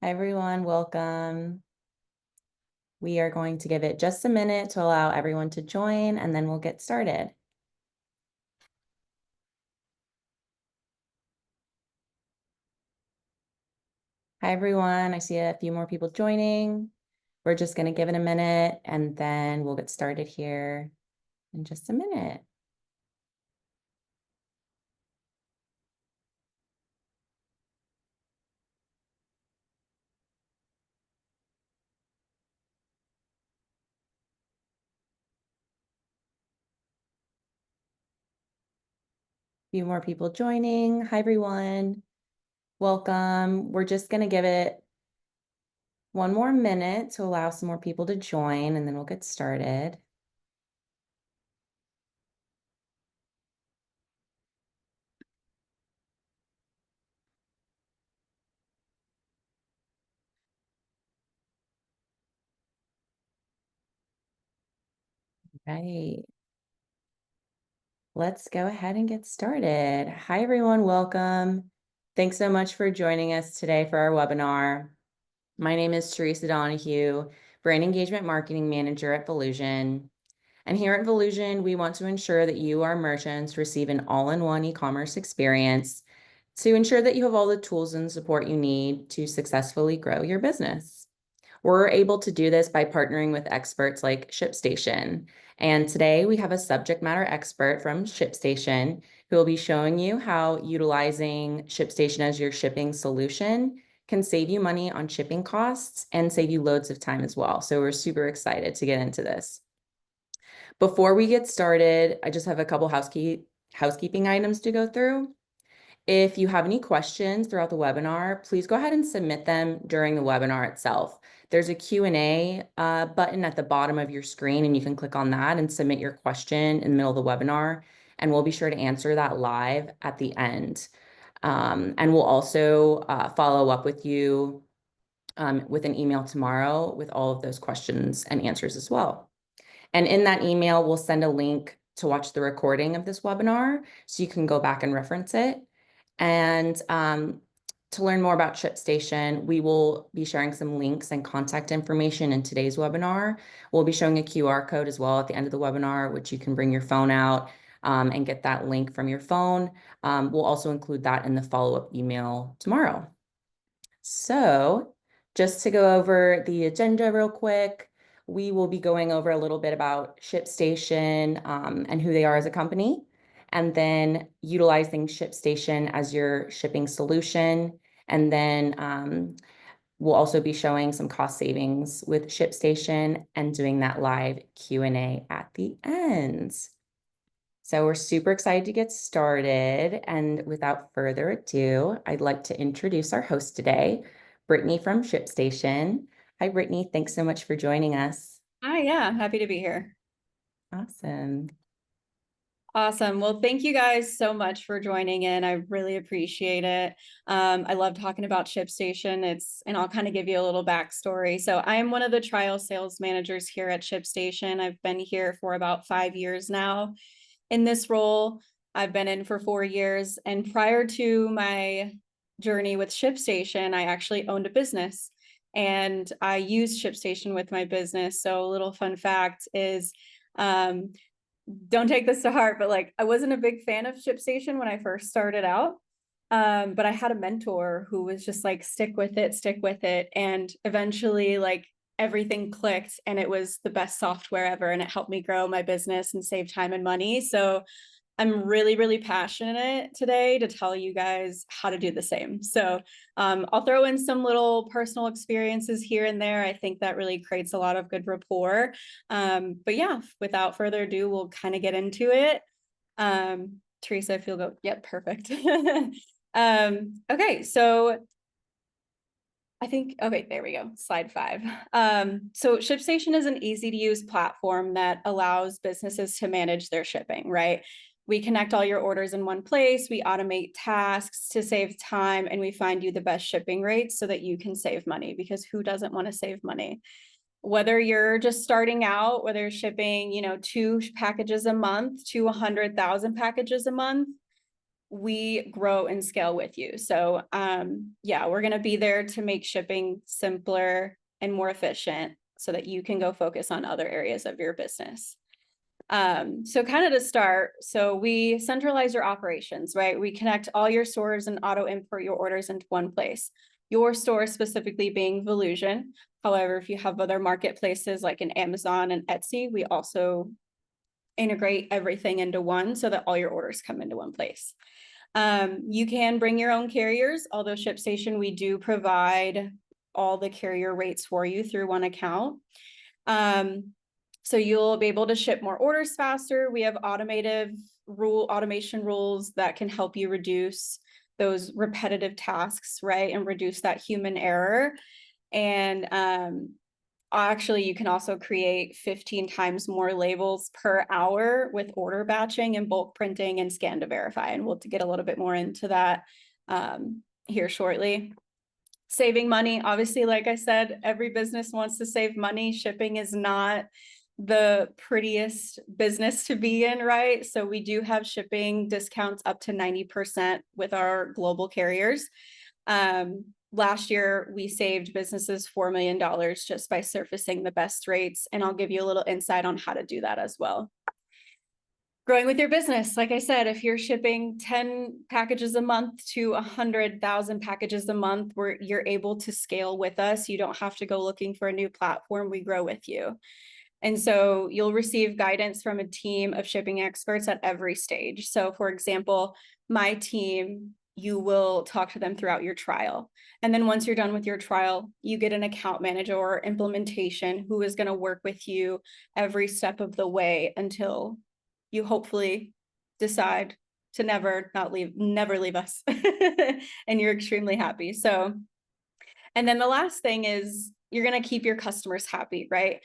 Hi, everyone. Welcome. We are going to give it just a minute to allow everyone to join, and then we'll get started. Hi, everyone. I see a few more people joining. We're just going to give it a minute, and then we'll get started here in just a minute. A few more people joining. Hi, everyone. Welcome. We're just going to give it one more minute to allow some more people to join, and then we'll get started. Right. Let's go ahead and get started. Hi, everyone. Welcome. Thanks so much for joining us today for our webinar. My name is Teresa Donahue, Brand Engagement Marketing Manager at Volusion. And here at Volusion, we want to ensure that you, our merchants, receive an all-in-one e-commerce experience to ensure that you have all the tools and support you need to successfully grow your business. We're able to do this by partnering with experts like Shiptstation. And today we have a subject matter expert from Shiptstation who will be showing you how utilizing Shiptstation as your shipping solution can save you money on shipping costs and save you loads of time as well. So we're super excited to get into this. Before we get started, I just have a couple housekeeping items to go through. If you have any questions throughout the webinar, please go ahead and submit them during the webinar itself. There's a Q&A button at the bottom of your screen, and you can click on that and submit your question in the middle of the webinar, and we'll be sure to answer that live at the end. And we'll also follow up with you with an email tomorrow with all of those questions and answers as well. And in that email, we'll send a link to watch the recording of this webinar so you can go back and reference it. And to learn more about Shipstation, we will be sharing some links and contact information in today's webinar. We'll be showing a QR code as well at the end of the webinar, which you can bring your phone out and get that link from your phone. We'll also include that in the follow-up email tomorrow. So just to go over the agenda real quick, we will be going over a little bit about Shipstation and who they are as a company, and then utilizing Shipstation as your shipping solution. And then we'll also be showing some cost savings with Shipstation and doing that live Q&A at the end. So we're super excited to get started. And without further ado, I'd like to introduce our host today, Brittany from Shipstation. Hi, Brittany. Thanks so much for joining us. Hi, yeah, happy to be here. Awesome. Awesome. Well, thank you guys so much for joining in. I really appreciate it. I love talking about Shipstation. And I'll kind of give you a little backstory. So I am one of the trial sales managers here at Shipstation. I've been here for about 5 years now. In this role, I've been in for 4 years. And prior to my journey with Shipstation, I actually owned a business. And I used Shipstation with my business. So a little fun fact is, don't take this to heart, but like I wasn't a big fan of Shipstation when I first started out. But I had a mentor who was just like, stick with it. And eventually, like, everything clicked and it was the best software ever. And it helped me grow my business and save time and money. So I'm really, really passionate today to tell you guys how to do the same. So I'll throw in some little personal experiences here and there. I think that really creates a lot of good rapport. But yeah, without further ado, we'll kind of get into it. Teresa, if you'll go, yep, perfect. Okay, so I think, okay, there we go, slide 5. So Shipstation is an easy to use platform that allows businesses to manage their shipping, right? We connect all your orders in one place, we automate tasks to save time, and we find you the best shipping rates so that you can save money, because who doesn't want to save money? Whether you're just starting out, whether you're shipping, 2 packages a month to 100,000 packages a month, we grow and scale with you. So yeah, we're going to be there to make shipping simpler and more efficient so that you can go focus on other areas of your business. So kind of to start, so we centralize your operations, right? We connect all your stores and auto import your orders into one place. Your store specifically being Volusion. However, if you have other marketplaces like an Amazon and Etsy, we also integrate everything into one so that all your orders come into one place. You can bring your own carriers, although Shipstation, we do provide all the carrier rates for you through one account. So you'll be able to ship more orders faster. We have automation rules that can help you reduce those repetitive tasks, right? And reduce that human error. And actually, you can also create 15 times more labels per hour with order batching and bulk printing and scan to verify. And we'll get a little bit more into that here shortly. Saving money, obviously, like I said, every business wants to save money. Shipping is not the prettiest business to be in, right? So we do have shipping discounts up to 90% with our global carriers. Last year, we saved businesses $4 million just by surfacing the best rates. And I'll give you a little insight on how to do that as well. Growing with your business, like I said, if you're shipping 10 packages a month to 100,000 packages a month, where you're able to scale with us, you don't have to go looking for a new platform. We grow with you. And so you'll receive guidance from a team of shipping experts at every stage. So for example, my team, you will talk to them throughout your trial. And then once you're done with your trial, you get an account manager or implementation who is going to work with you every step of the way until you hopefully decide to never leave us and you're extremely happy. So, and then the last thing is you're going to keep your customers happy, right?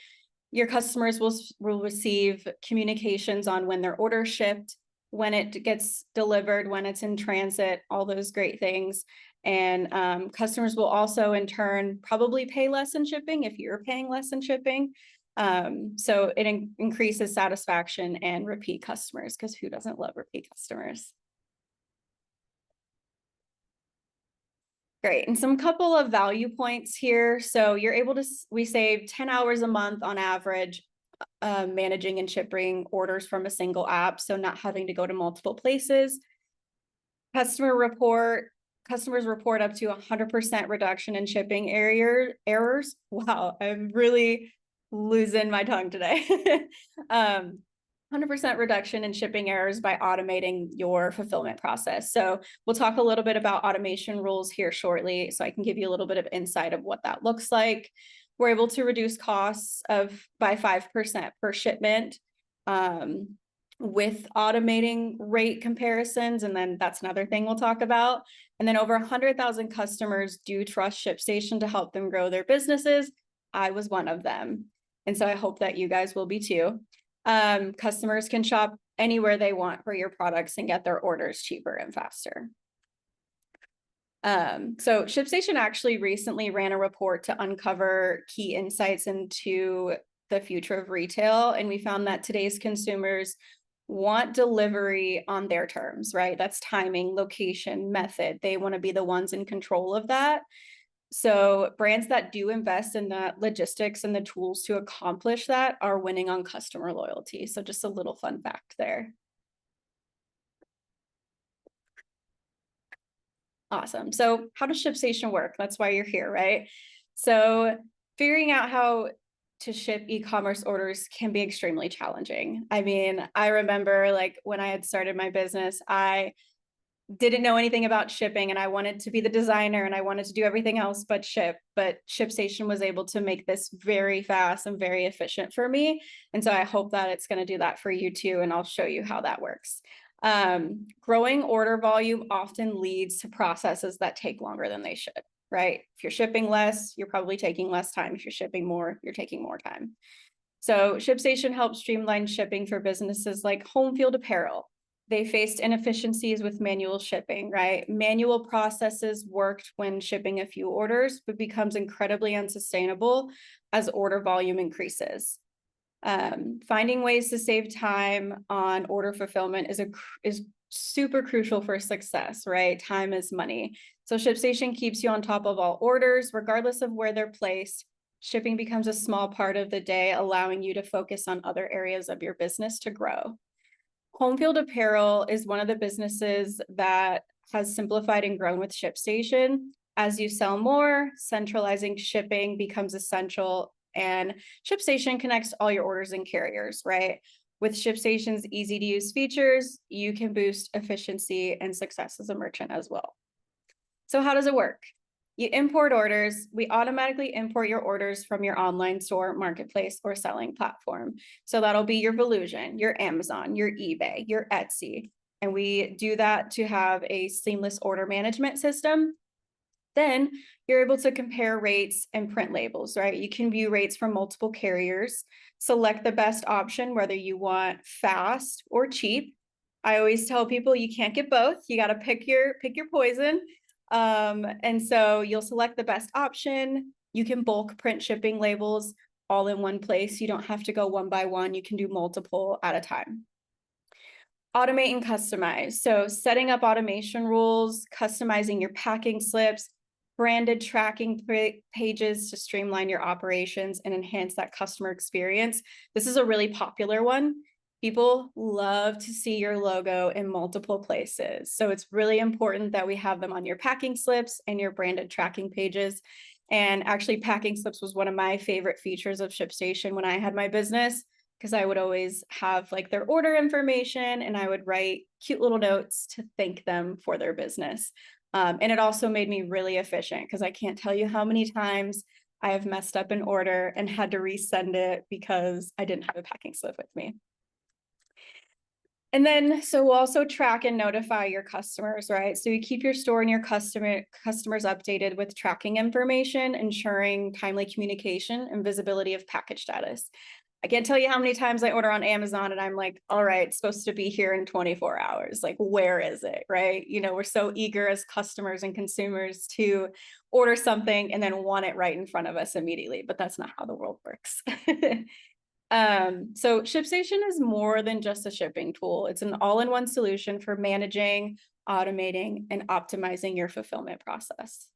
Your customers will receive communications on when their order shipped, when it gets delivered, when it's in transit, all those great things. And customers will also in turn probably pay less in shipping if you're paying less in shipping. So it increases satisfaction and repeat customers, because who doesn't love repeat customers? Great. And some couple of value points here. So you're able to, we save 10 hours a month on average, managing and shipping orders from a single app. So not having to go to multiple places. Customers report up to 100% reduction in shipping errors. Wow, I'm really losing my tongue today. 100% reduction in shipping errors by automating your fulfillment process. So we'll talk a little bit about automation rules here shortly, so I can give you a little bit of insight of what that looks like. We're able to reduce costs by 5% per shipment with automating rate comparisons. And then that's another thing we'll talk about. And then over 100,000 customers do trust Shipstation to help them grow their businesses. I was one of them. And so I hope that you guys will be too. Customers can shop anywhere they want for your products and get their orders cheaper and faster. So Shipstation actually recently ran a report to uncover key insights into the future of retail. And we found that today's consumers want delivery on their terms, right? That's timing, location, method. They want to be the ones in control of that. So brands that do invest in the logistics and the tools to accomplish that are winning on customer loyalty. So just a little fun fact there. Awesome. So how does Shipstation work? That's why you're here, right? So figuring out how to ship e-commerce orders can be extremely challenging. I mean, I remember like when I had started my business, I didn't know anything about shipping and I wanted to be the designer and I wanted to do everything else but ship. But Shipstation was able to make this very fast and very efficient for me. And so I hope that it's going to do that for you too. And I'll show you how that works. Growing order volume often leads to processes that take longer than they should, right? If you're shipping less, you're probably taking less time. If you're shipping more, you're taking more time. So Shipstation helps streamline shipping for businesses like Home Field Apparel. They faced inefficiencies with manual shipping, right? Manual processes worked when shipping a few orders, but becomes incredibly unsustainable as order volume increases. Finding ways to save time on order fulfillment is super crucial for success, right? Time is money. So ShipStation keeps you on top of all orders, regardless of where they're placed. Shipping becomes a small part of the day, allowing you to focus on other areas of your business to grow. Homefield Apparel is one of the businesses that has simplified and grown with ShipStation. As you sell more, centralizing shipping becomes essential, and ShipStation connects all your orders and carriers, right? With ShipStation's easy to use features, you can boost efficiency and success as a merchant as well. So how does it work? You import orders. We automatically import your orders from your online store, marketplace, or selling platform. So that'll be your Volusion, your Amazon, your eBay, your Etsy. And we do that to have a seamless order management system. Then you're able to compare rates and print labels, right? You can view rates from multiple carriers, select the best option, whether you want fast or cheap. I always tell people you can't get both. You got to pick your poison. And so you'll select the best option. You can bulk print shipping labels all in one place. You don't have to go one by one. You can do multiple at a time. Automate and customize. So setting up automation rules, customizing your packing slips, branded tracking pages to streamline your operations and enhance that customer experience. This is a really popular one. People love to see your logo in multiple places. So it's really important that we have them on your packing slips and your branded tracking pages. And actually, packing slips was one of my favorite features of ShipStation when I had my business, because I would always have like their order information and I would write cute little notes to thank them for their business. And it also made me really efficient, because I can't tell you how many times I have messed up an order and had to resend it because I didn't have a packing slip with me. And then, so we'll also track and notify your customers, right? So you keep your store and your customers updated with tracking information, ensuring timely communication and visibility of package status. I can't tell you how many times I order on Amazon and I'm like, all right, it's supposed to be here in 24 hours. Like, where is it, right? You know, we're so eager as customers and consumers to order something and then want it right in front of us immediately, but that's not how the world works. So ShipStation is more than just a shipping tool. It's an all-in-one solution for managing, automating, and optimizing your fulfillment process.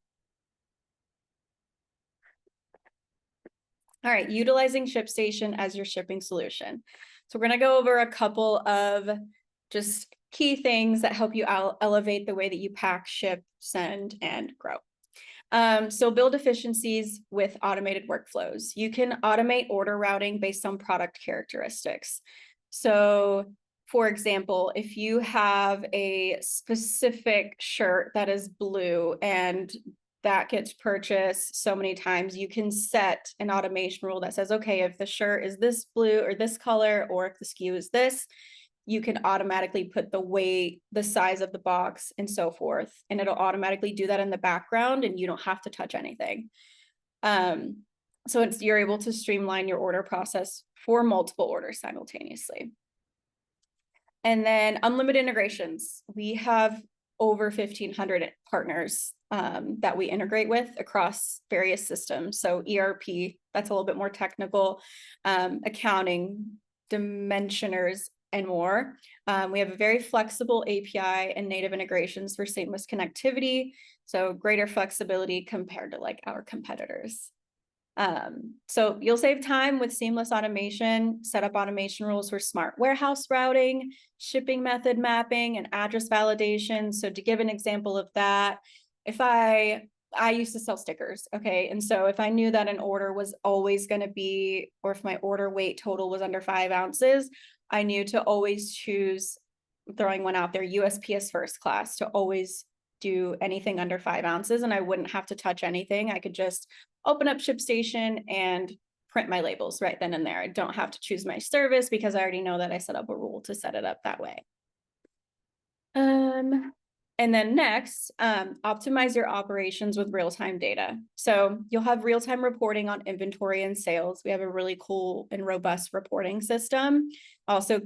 All right, utilizing ShipStation as your shipping solution. So we're going to go over a couple of just key things that help you elevate the way that you pack, ship, send, and grow. So build efficiencies with automated workflows. You can automate order routing based on product characteristics. So for example, if you have a specific shirt that is blue and that gets purchased so many times, you can set an automation rule that says, okay, if the shirt is this blue or this color, or if the SKU is this, you can automatically put the weight, the size of the box, and so forth. And it'll automatically do that in the background and you don't have to touch anything. So you're able to streamline your order process for multiple orders simultaneously. And then unlimited integrations. We have over 1,500 partners that we integrate with across various systems. So ERP, that's a little bit more technical, accounting, dimensioners, and more. We have a very flexible API and native integrations for seamless connectivity. So greater flexibility compared to like our competitors. So you'll save time with seamless automation, set up automation rules for smart warehouse routing, shipping method mapping, and address validation. So to give an example of that, if I used to sell stickers, okay? And so if I knew that an order was always going to be, or if my order weight total was under 5 ounces, I knew to always choose, throwing one out there, USPS first class, to always do anything under 5 ounces, and I wouldn't have to touch anything. I could just open up ShipStation and print my labels right then and there. I don't have to choose my service because I already know that I set up a rule to set it up that way. And then next, optimize your operations with real-time data. So you'll have real-time reporting on inventory and sales. We have a really cool and robust reporting system. Also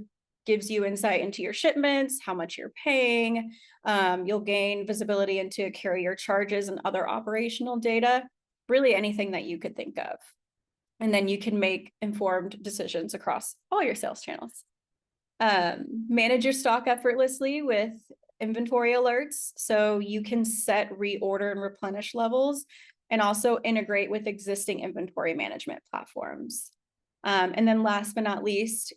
gives you insight into your shipments, how much you're paying. You'll gain visibility into carrier charges and other operational data, really anything that you could think of. And then you can make informed decisions across all your sales channels. Manage your stock effortlessly with inventory alerts. So you can set reorder and replenish levels and also integrate with existing inventory management platforms. And then last but not least,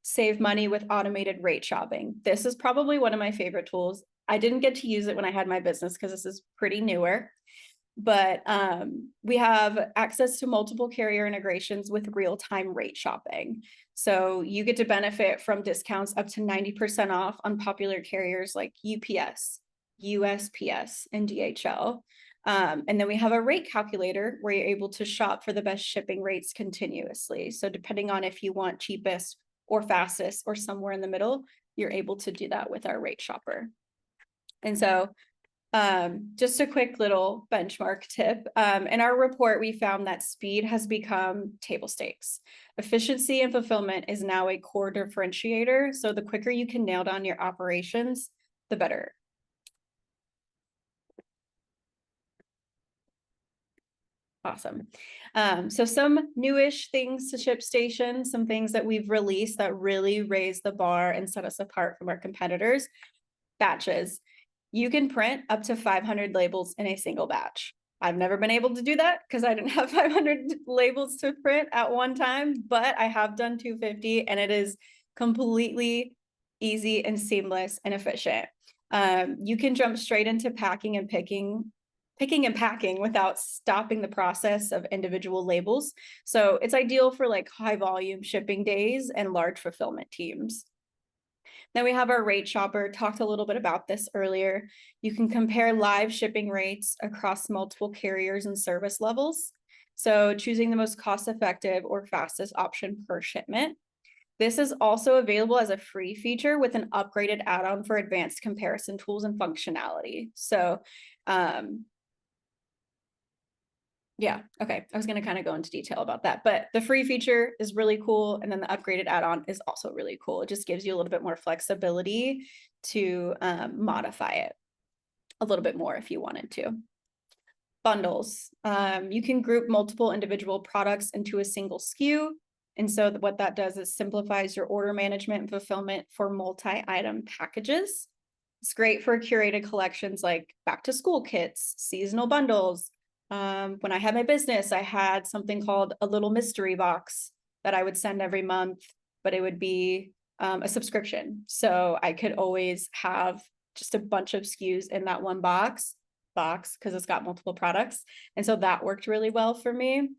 save money with automated rate shopping. This is probably one of my favorite tools. I didn't get to use it when I had my business because this is pretty newer, but we have access to multiple carrier integrations with real-time rate shopping. So you get to benefit from discounts up to 90% off on popular carriers like UPS, USPS, and DHL. And then we have a rate calculator where you're able to shop for the best shipping rates continuously. So depending on if you want cheapest or fastest or somewhere in the middle, you're able to do that with our rate shopper. And so just a quick little benchmark tip. In our report, we found that speed has become table stakes. Efficiency and fulfillment is now a core differentiator. So the quicker you can nail down your operations, the better. Awesome. So some newish things to Shipstation, some things that we've released that really raise the bar and set us apart from our competitors. Batches. You can print up to 500 labels in a single batch. I've never been able to do that because I didn't have 500 labels to print at one time, but I have done 250 and it is completely easy and seamless and efficient. You can jump straight into packing and picking and packing without stopping the process of individual labels. So it's ideal for like high volume shipping days and large fulfillment teams. Then we have our rate shopper, talked a little bit about this earlier. You can compare live shipping rates across multiple carriers and service levels. So choosing the most cost-effective or fastest option per shipment. This is also available as a free feature with an upgraded add-on for advanced comparison tools and functionality. So yeah, okay. I was going to kind of go into detail about that, but the free feature is really cool. And then the upgraded add-on is also really cool. It just gives you a little bit more flexibility to modify it a little bit more if you wanted to. Bundles. You can group multiple individual products into a single SKU. And so what that does is simplifies your order management and fulfillment for multi-item packages. It's great for curated collections like back to school kits, seasonal bundles. When I had my business, I had something called a little mystery box that I would send every month, but it would be a subscription. So I could always have just a bunch of SKUs in that one box because it's got multiple products. And so that worked really well for me.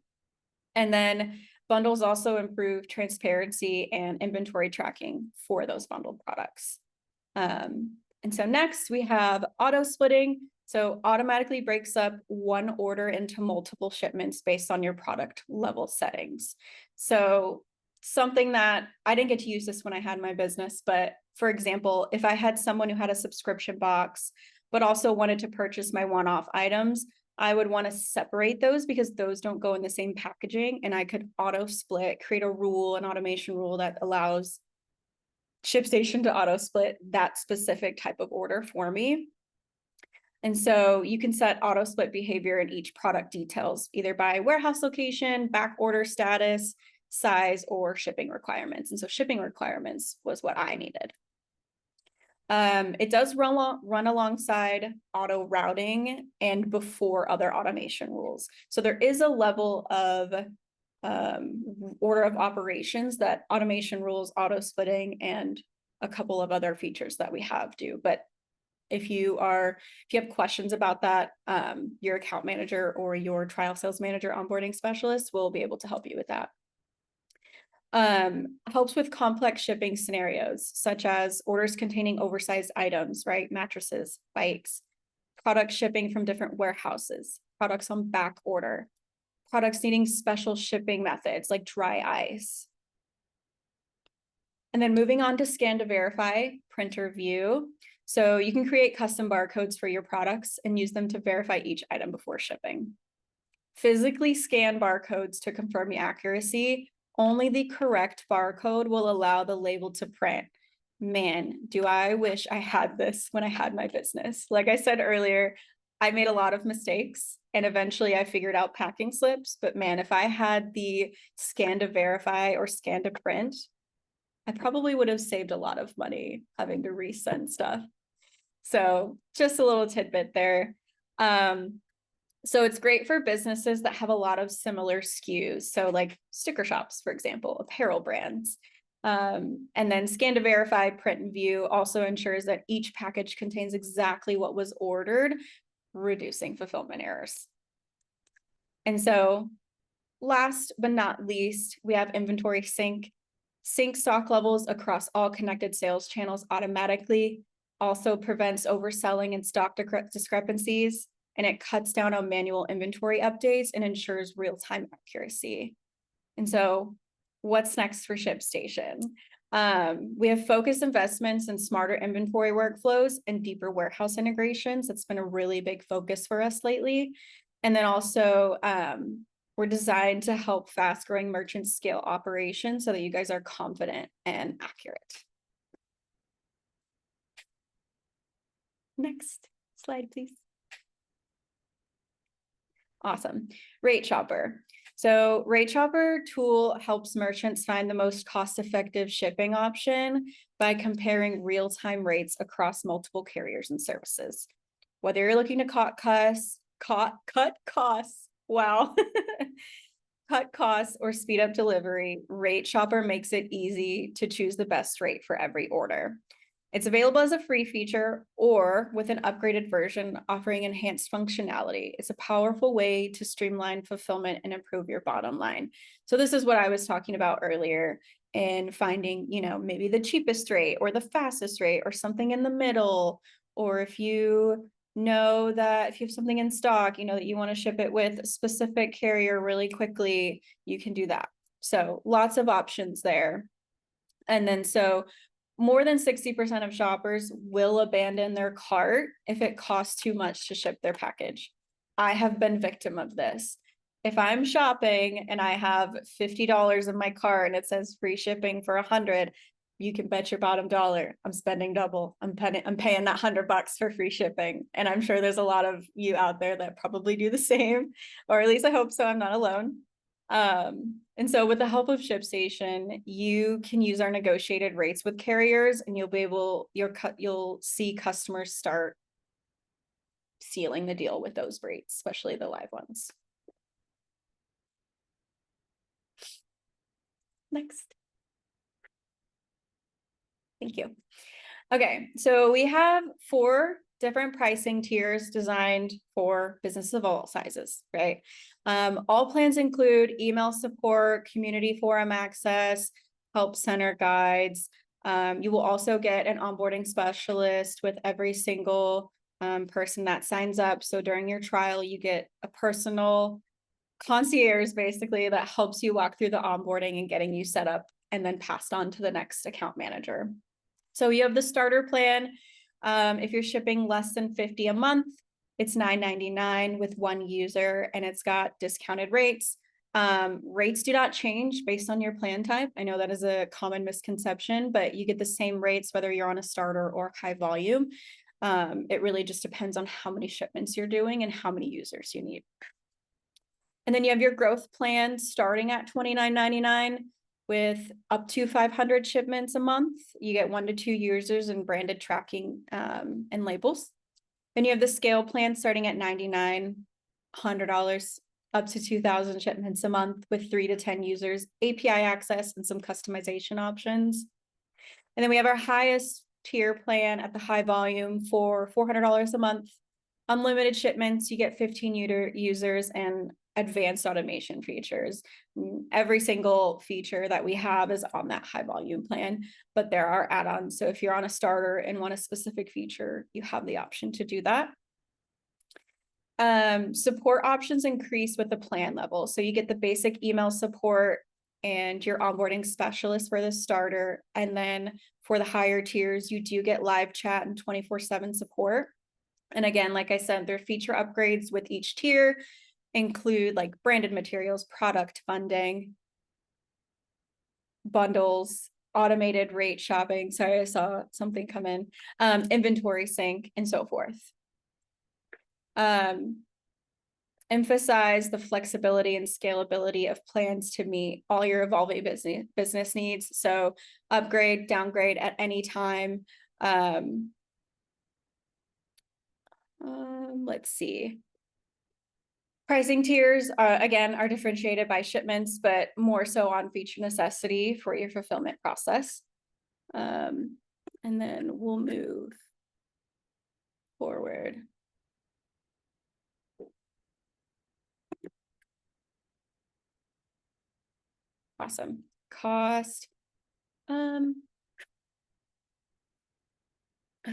And then bundles also improve transparency and inventory tracking for those bundled products. And so next we have auto splitting. So automatically breaks up one order into multiple shipments based on your product level settings. So something that I didn't get to use this when I had my business, but for example, if I had someone who had a subscription box, but also wanted to purchase my one-off items, I would want to separate those because those don't go in the same packaging, and I could auto split, create a rule, an automation rule that allows Shipstation to auto split that specific type of order for me. And so you can set auto split behavior in each product details, either by warehouse location, back order status, size, or shipping requirements. And so shipping requirements was what I needed. It does run alongside auto routing and before other automation rules. So there is a level of order of operations that automation rules, auto splitting, and a couple of other features that we have do. But if you have questions about that, your account manager or your trial sales manager onboarding specialist will be able to help you with that. Helps with complex shipping scenarios, such as orders containing oversized items, right? Mattresses, bikes, products shipping from different warehouses, products on back order, products needing special shipping methods like dry ice. And then moving on to scan to verify, printer view. So you can create custom barcodes for your products and use them to verify each item before shipping. Physically scan barcodes to confirm the accuracy. Only the correct barcode will allow the label to print. Man, do I wish I had this when I had my business. Like I said earlier, I made a lot of mistakes and eventually I figured out packing slips. But man, if I had the scan to verify or scan to print, I probably would have saved a lot of money having to resend stuff. So just a little tidbit there. So it's great for businesses that have a lot of similar SKUs. So like sticker shops, for example, apparel brands. And then scan to verify, print and view also ensures that each package contains exactly what was ordered, reducing fulfillment errors. And so last but not least, we have inventory sync. Sync stock levels across all connected sales channels automatically, also prevents overselling and stock discrepancies, and it cuts down on manual inventory updates and ensures real-time accuracy. And so what's next for Shipstation? We have focused investments in smarter inventory workflows and deeper warehouse integrations. That's been a really big focus for us lately. And then also we're designed to help fast-growing merchants scale operations so that you guys are confident and accurate. Next slide, please. Awesome. Rate Shopper. So Rate Shopper tool helps merchants find the most cost-effective shipping option by comparing real-time rates across multiple carriers and services. Whether you're looking to cut costs, wow, cut costs or speed up delivery, Rate Shopper makes it easy to choose the best rate for every order. It's available as a free feature or with an upgraded version offering enhanced functionality. It's a powerful way to streamline fulfillment and improve your bottom line. So this is what I was talking about earlier in finding, maybe the cheapest rate or the fastest rate or something in the middle. Or if you know that if you have something in stock, that you want to ship it with a specific carrier really quickly, you can do that. So lots of options there. And then so more than 60% of shoppers will abandon their cart if it costs too much to ship their package. I have been victim of this. If I'm shopping and I have $50 in my cart and it says free shipping for $100, you can bet your bottom dollar I'm spending double. I'm paying that $100 for free shipping. And I'm sure there's a lot of you out there that probably do the same, or at least I hope so. I'm not alone. And so with the help of Shipstation, you can use our negotiated rates with carriers and you'll see customers start sealing the deal with those rates, especially the live ones. Next. Thank you. Okay, so we have 4 different pricing tiers designed for businesses of all sizes, right? All plans include email support, community forum access, help center guides. You will also get an onboarding specialist with every single person that signs up. So during your trial, you get a personal concierge basically that helps you walk through the onboarding and getting you set up and then passed on to the next account manager. So you have the starter plan. If you're shipping less than 50 a month, it's $9.99 with 1 user and it's got discounted rates. Rates do not change based on your plan type. I know that is a common misconception, but you get the same rates whether you're on a starter or high volume. It really just depends on how many shipments you're doing and how many users you need. And then you have your growth plan starting at $29.99 with up to 500 shipments a month. You get 1 to 2 users and branded tracking and labels. Then you have the scale plan starting at $99, $100 up to 2,000 shipments a month with 3 to 10 users, API access and some customization options. And then we have our highest tier plan at the high volume for $400 a month. Unlimited shipments, you get 15 users and advanced automation features. Every single feature that we have is on that high volume plan, but there are add-ons. So if you're on a starter and want a specific feature, you have the option to do that. Support options increase with the plan level. So you get the basic email support and your onboarding specialist for the starter. And then for the higher tiers, you do get live chat and 24/7 support. And again, like I said, there are feature upgrades with each tier, include like branded materials, product funding, bundles, automated rate shopping. Sorry, I saw something come in, inventory sync, and so forth. emphasize the flexibility and scalability of plans to meet all your evolving business needs. So upgrade, downgrade at any time. Let's see. Pricing tiers, again, are differentiated by shipments, but more so on feature necessity for your fulfillment process. And then we'll move forward. Awesome. Cost. I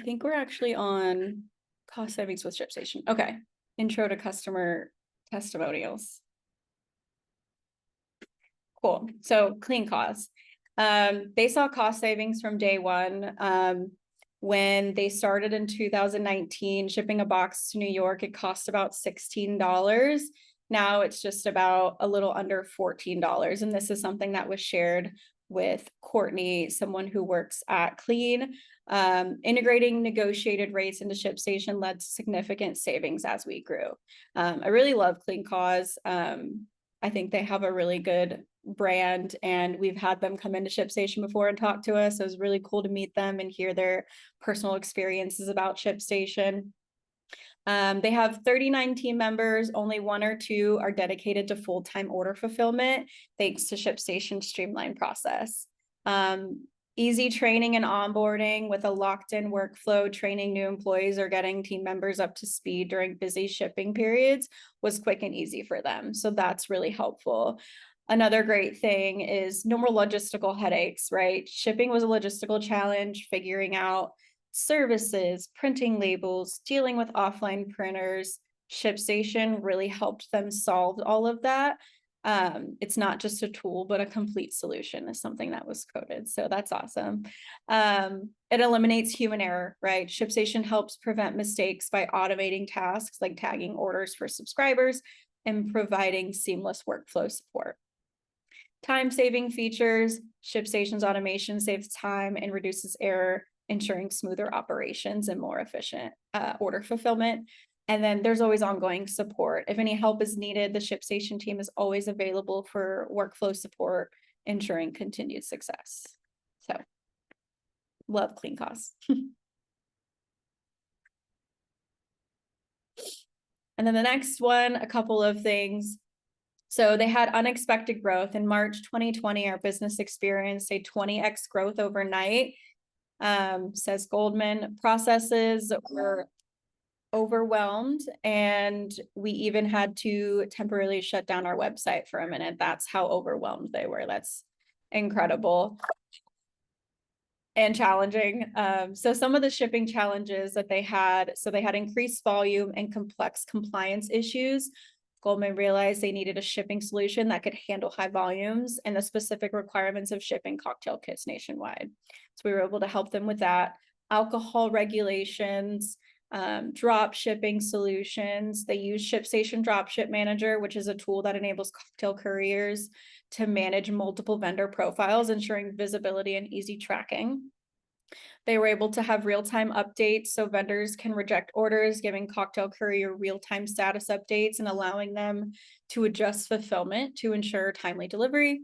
think we're actually on cost savings with Shipstation. Okay. Intro to customer testimonials. Cool. So clean costs. They saw cost savings from day one. When they started in 2019, shipping a box to New York, it cost about $16. Now it's just about a little under $14. And this is something that was shared with Courtney, someone who works at Clean. Integrating negotiated rates into Shipstation led to significant savings as we grew. I really love Clean Cause. I think they have a really good brand, and we've had them come into Shipstation before and talk to us. So it was really cool to meet them and hear their personal experiences about Shipstation. They have 39 team members. Only 1 or 2 are dedicated to full-time order fulfillment, thanks to Shipstation's streamlined process. Easy training and onboarding with a locked-in workflow. Training new employees or getting team members up to speed during busy shipping periods was quick and easy for them. So that's really helpful. Another great thing is no more logistical headaches, right? Shipping was a logistical challenge, figuring out services, printing labels, dealing with offline printers. Shipstation really helped them solve all of that. It's not just a tool, but a complete solution is something that was quoted. So that's awesome. It eliminates human error, right? Shipstation helps prevent mistakes by automating tasks like tagging orders for subscribers and providing seamless workflow support. Time-saving features. Shipstation's automation saves time and reduces error, ensuring smoother operations and more efficient order fulfillment. And then there's always ongoing support. If any help is needed, the Shipstation team is always available for workflow support, ensuring continued success. So, love Clean Costs. And then the next one, a couple of things. So they had unexpected growth. In March 2020, our business experienced a 20x growth overnight. Says Goldman. Processes were overwhelmed, and we even had to temporarily shut down our website for a minute. That's how overwhelmed they were. That's incredible and challenging. So some of the shipping challenges that they had, so they had increased volume and complex compliance issues. Goldman realized they needed a shipping solution that could handle high volumes and the specific requirements of shipping cocktail kits nationwide. So we were able to help them with that. Alcohol regulations, drop shipping solutions. They use Shipstation Dropship Manager, which is a tool that enables cocktail couriers to manage multiple vendor profiles, ensuring visibility and easy tracking. They were able to have real-time updates so vendors can reject orders, giving cocktail courier real-time status updates and allowing them to adjust fulfillment to ensure timely delivery.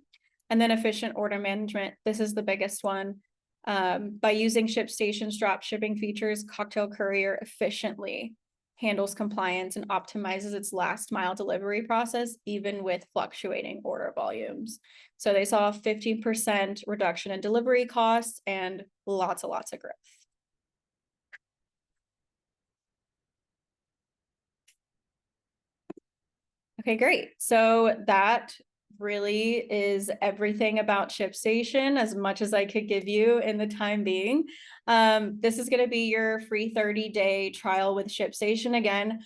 And then efficient order management. This is the biggest one. By using Shipstation's drop shipping features, cocktail courier efficiently handles compliance and optimizes its last mile delivery process, even with fluctuating order volumes. So they saw a 15% reduction in delivery costs and lots and lots of growth. Okay, great. So that really is everything about Shipstation, as much as I could give you in the time being. This is going to be your free 30-day trial with Shipstation. Again,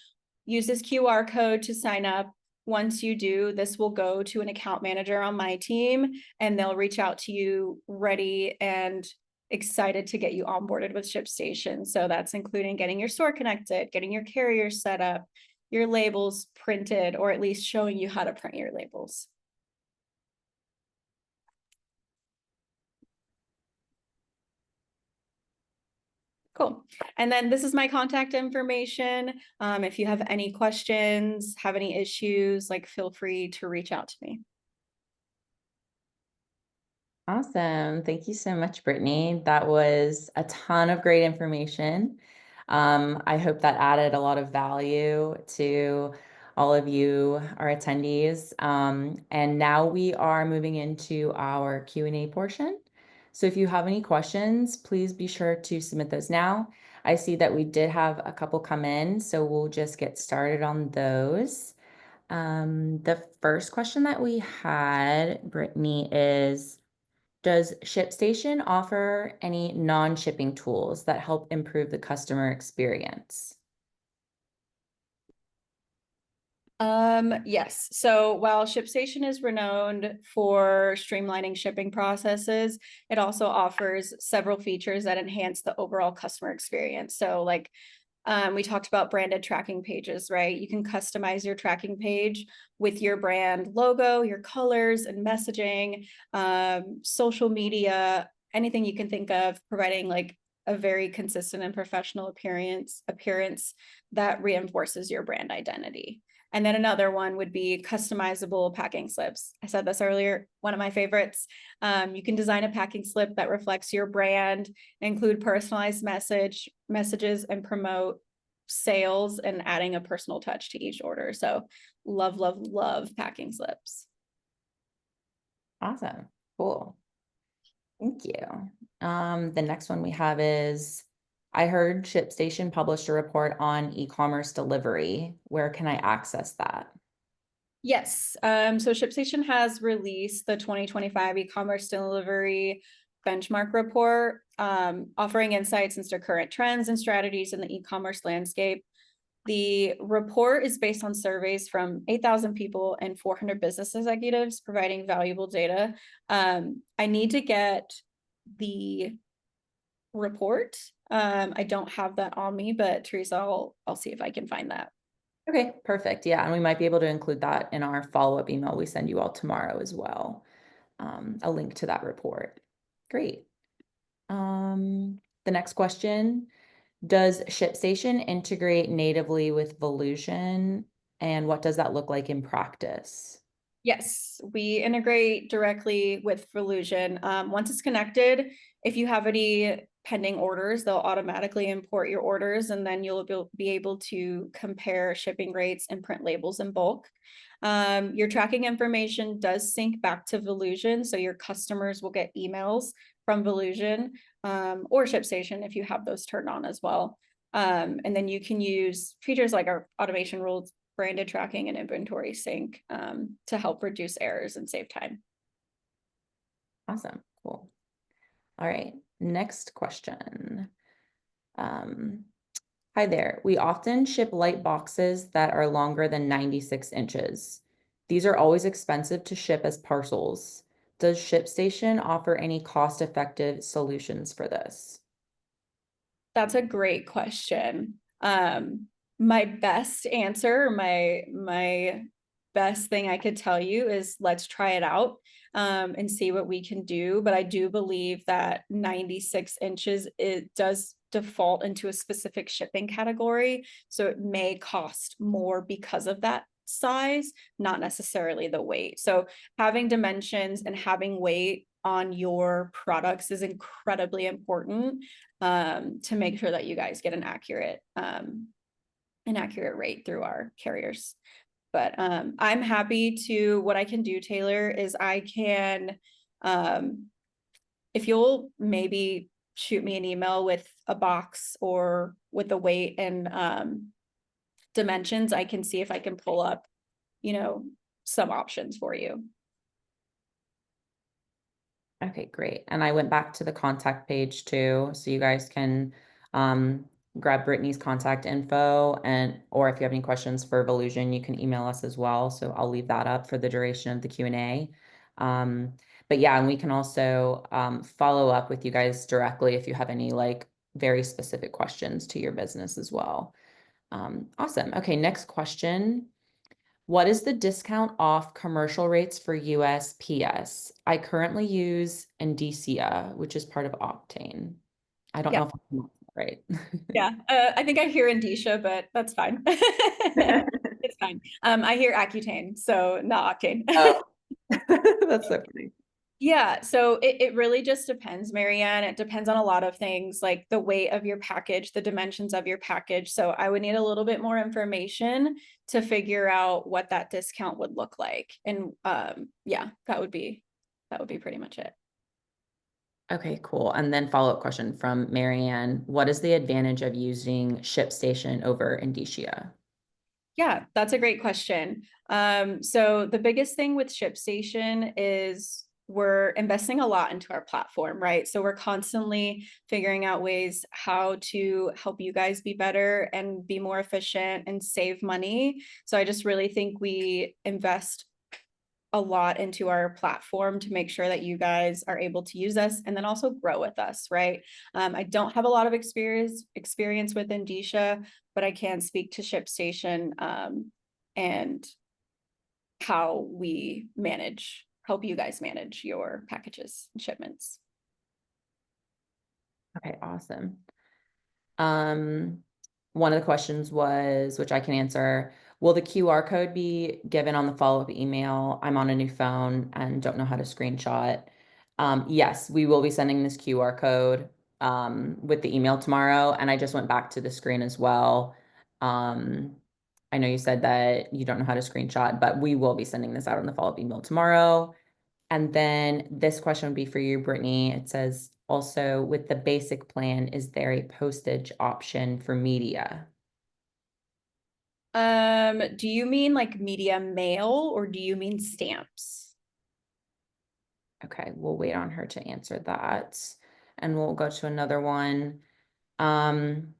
use this QR code to sign up. Once you do, this will go to an account manager on my team, and they'll reach out to you ready and excited to get you onboarded with Shipstation. So that's including getting your store connected, getting your carrier set up, your labels printed, or at least showing you how to print your labels. Cool. And then this is my contact information. If you have any questions, have any issues, like feel free to reach out to me. Awesome. Thank you so much, Brittany. That was a ton of great information. I hope that added a lot of value to all of you, our attendees. And now we are moving into our Q&A portion. So if you have any questions, please be sure to submit those now. I see that we did have a couple come in, so we'll just get started on those. The first question that we had, Brittany, is, does Shipstation offer any non-shipping tools that help improve the customer experience? Yes. So while Shipstation is renowned for streamlining shipping processes, it also offers several features that enhance the overall customer experience. So like we talked about branded tracking pages, right? You can customize your tracking page with your brand logo, your colors and messaging, social media, anything you can think of, providing like a very consistent and professional appearance that reinforces your brand identity. And then another one would be customizable packing slips. I said this earlier, one of my favorites. You can design a packing slip that reflects your brand, include personalized messages, and promote sales and adding a personal touch to each order. So love, love, love packing slips. Awesome. Cool. Thank you. The next one we have is, I heard Shipstation published a report on e-commerce delivery. Where can I access that? Yes. So Shipstation has released the 2025 e-commerce delivery benchmark report, offering insights into current trends and strategies in the e-commerce landscape. The report is based on surveys from 8,000 people and 400 business executives, providing valuable data. I need to get the report. I don't have that on me, but Teresa, I'll see if I can find that. Okay, perfect. Yeah, and we might be able to include that in our follow-up email we send you all tomorrow as well. A link to that report. Great. The next question, does ShipStation integrate natively with Volusion, and what does that look like in practice? Yes, we integrate directly with Volusion. Once it's connected, if you have any pending orders, they'll automatically import your orders, and then you'll be able to compare shipping rates and print labels in bulk. Your tracking information does sync back to Volusion, so your customers will get emails from Volusion or ShipStation if you have those turned on as well. And then you can use features like our automation rules, branded tracking, and inventory sync to help reduce errors and save time. Awesome, cool. All right, next question. Hi there. We often ship light boxes that are longer than 96 inches. These are always expensive to ship as parcels. Does ShipStation offer any cost-effective solutions for this? That's a great question. My best answer, my best thing I could tell you is let's try it out and see what we can do. But I do believe that 96 inches, it does default into a specific shipping category. So it may cost more because of that size, not necessarily the weight. So having dimensions and having weight on your products is incredibly important to make sure that you guys get an accurate rate through our carriers. But I'm happy to, what I can do, Taylor, is I can, if you'll maybe shoot me an email with a box or with the weight and dimensions, I can see if I can pull up, some options for you. Okay, great. And I went back to the contact page too, so you guys can grab Brittany's contact info, or if you have any questions for Volusion, you can email us as well. So I'll leave that up for the duration of the Q&A. But yeah, and we can also follow up with you guys directly if you have any like very specific questions to your business as well. Awesome. Okay, next question. What is the discount off commercial rates for USPS? I currently use Indicia, which is part of Octane. I don't Yeah. know if right? Yeah, I think I hear Indicia, but that's fine. It's fine. I hear Accutane, so not Octane. Oh, that's so funny. Yeah, so it really just depends, Marianne. It depends on a lot of things, like the weight of your package, the dimensions of your package. So I would need a little bit more information to figure out what that discount would look like. And yeah, that would be pretty much it. Okay, cool. And then follow-up question from Marianne. What is the advantage of using ShipStation over Indicia? Yeah, that's a great question. So the biggest thing with ShipStation is we're investing a lot into our platform, right? So we're constantly figuring out ways how to help you guys be better and be more efficient and save money. So I just really think we invest a lot into our platform to make sure that you guys are able to use us and then also grow with us, right? I don't have a lot of experience with Indicia, but I can speak to ShipStation and how we help you guys manage your packages and shipments. Okay, awesome. Um, One of the questions was, which I can answer, will the QR code be given on the follow-up email? I'm on a new phone and don't know how to screenshot. Yes, we will be sending this QR code with the email tomorrow. And I just went back to the screen as well. I know you said that you don't know how to screenshot, but we will be sending this out on the follow-up email tomorrow. And then this question would be for you, Brittany. It says, also with the basic plan, is there a postage option for media? Do you mean like media mail or do you mean stamps? Okay, we'll wait on her to answer that. And we'll go to another one. Um,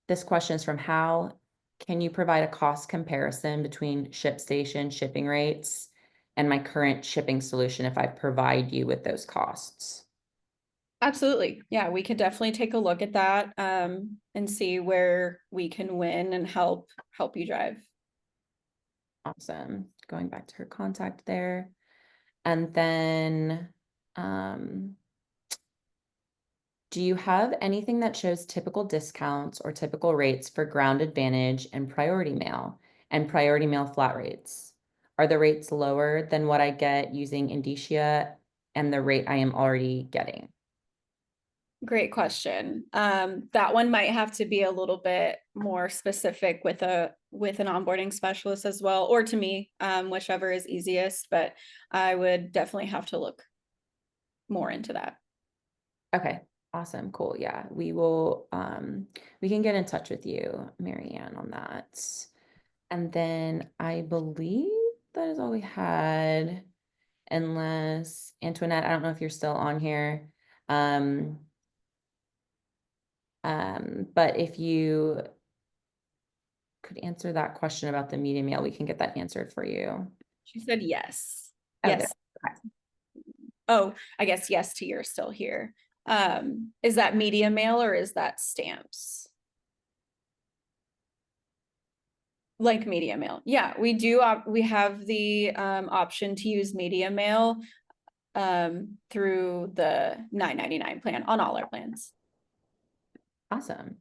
this question is from Hal. Can you provide a cost comparison between ShipStation shipping rates and my current shipping solution if I provide you with those costs? Absolutely. Yeah, we could definitely take a look at that and see where we can win and help you drive. Awesome. Going back to her contact there. And then, um, do you have anything that shows typical discounts or typical rates for Ground Advantage and Priority Mail flat rates? Are the rates lower than what I get using Indicia and the rate I am already getting? Great question. That one might have to be a little bit more specific with an onboarding specialist as well, or to me, whichever is easiest, but I would definitely have to look more into that. Okay, awesome, cool. Yeah, we can get in touch with you, Marianne, on that. And then I believe that is all we had, unless Antoinette, I don't know if you're still on here. Um, but if you could answer that question about the media mail, we can get that answered for you. She said yes. Oh, there. Yes. Oh, I guess yes to you're still here. Is that media mail or is that stamps? Like media mail. Yeah, we do. We have the option to use media mail through the $9.99 plan on all our plans. Awesome.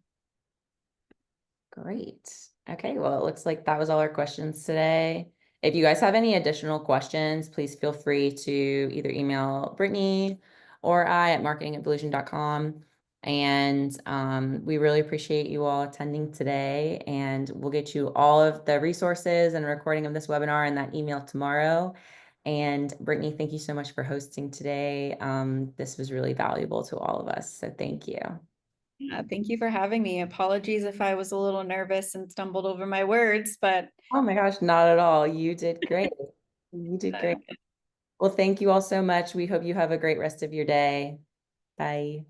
Great. Okay, well, it looks like that was all our questions today. If you guys have any additional questions, please feel free to either email Brittany or I at marketing@volusion.com. And we really appreciate you all attending today. And we'll get you all of the resources and recording of this webinar in that email tomorrow. And Brittany, thank you so much for hosting today. This was really valuable to all of us. So thank you. Yeah, thank you for having me. Apologies if I was a little nervous and stumbled over my words, but Oh my gosh, not at all. You did great. You did great. Well, thank you all so much. We hope you have a great rest of your day. Bye.